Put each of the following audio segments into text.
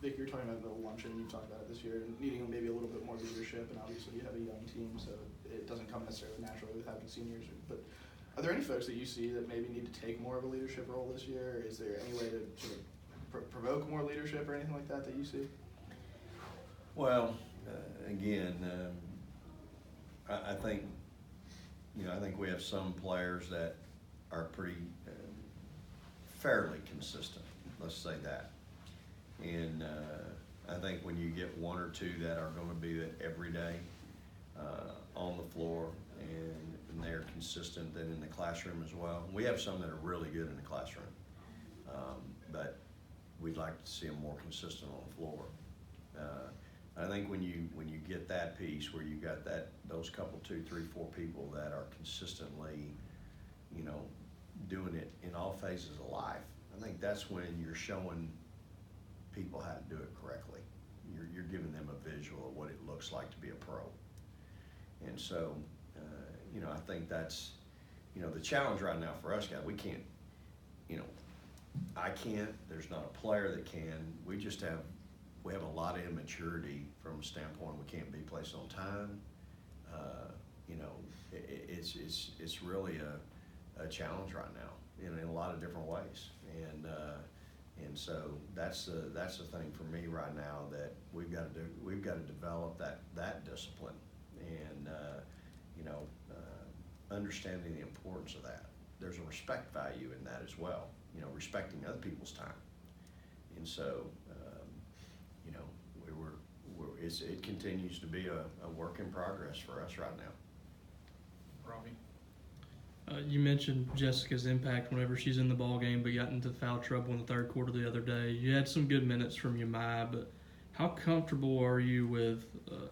Vic, you're talking about the luncheon, you've talked about it this year, and needing maybe a little bit more leadership, and obviously you have a young team, so it doesn't come necessarily naturally with having seniors. But are there any folks that you see that maybe need to take more of a leadership role this year? Is there any way to sort of provoke more leadership or anything like that you see? Well, again, I think, I think we have some players that are pretty fairly consistent. Let's say that. And I think when you get one or two that are going to be every day on the floor and they're consistent, then in the classroom as well. We have some that are really good in the classroom, but we'd like to see them more consistent on the floor. I think when you get that piece where you got those couple, 2, 3, 4 people that are consistently, doing it in all phases of life, I think that's when you're showing people how to do it correctly. You're giving them a visual of what it looks like to be a pro. And so, I think that's, the challenge right now for us, guys, we can't, I can't, there's not a player that can. We have a lot of immaturity from a standpoint we can't be placed on time. It's really a challenge right now in a lot of different ways. And so that's the thing for me right now that we've got to do. We've got to develop that discipline and understanding the importance of that. There's a respect value in that as well. Respecting other people's time. And so it continues to be a work in progress for us right now. Robbie? You mentioned Jessica's impact whenever she's in the ball game, but got into foul trouble in the third quarter the other day. You had some good minutes from Yamai, but how comfortable are you with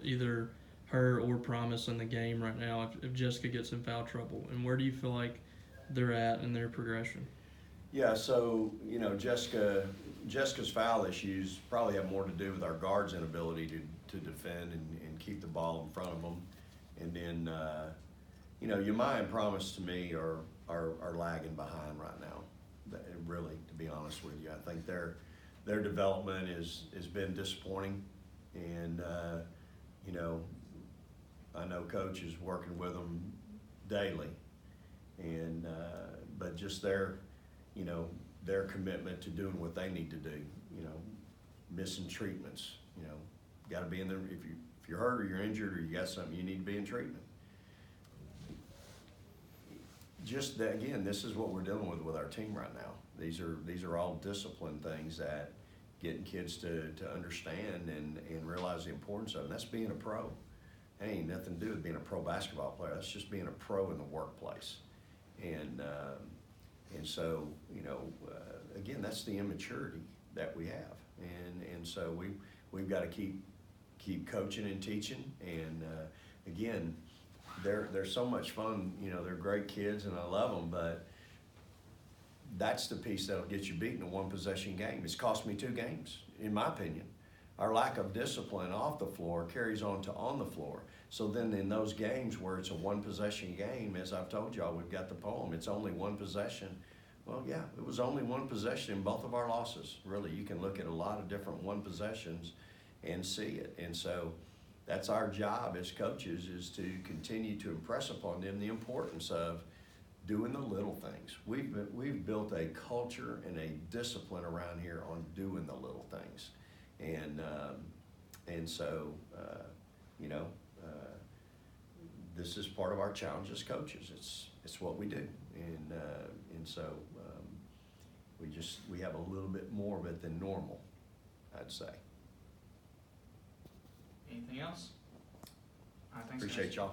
either her or Promise in the game right now if Jessica gets in foul trouble? And where do you feel like they're at in their progression? Yeah, so, Jessica's foul issues probably have more to do with our guards' inability to defend and keep the ball in front of them. And then, Yamai and Promise to me are lagging behind right now. Really, to be honest with you, I think their development has been disappointing. And, I know Coach is working with them daily. And, but just their commitment to doing what they need to do, missing treatments, got to be in there. If you're hurt or you're injured or you got something, you need to be in treatment. Just that, again, this is what we're dealing with our team right now. These are all discipline things that getting kids to understand and realize the importance of it. And that's being a pro. It ain't nothing to do with being a pro basketball player. That's just being a pro in the workplace. And so, again, that's the immaturity that we have. And so we've got to keep coaching and teaching. And, again, they're so much fun. They're great kids and I love them, but that's the piece that'll get you beat in a one-possession game. It's cost me 2 games, in my opinion. Our lack of discipline off the floor carries on to on the floor. So then in those games where it's a one-possession game, as I've told y'all, we've got the poem, it's only one possession. Well, yeah, it was only one possession in both of our losses. Really, you can look at a lot of different one possessions and see it. And so that's our job as coaches, is to continue to impress upon them the importance of doing the little things. We've built a culture and a discipline around here on doing the little things. And so, this is part of our challenge as coaches. It's what we do. And so we have a little bit more of it than normal, I'd say. Anything else? All right, thanks, Appreciate guys. y'all.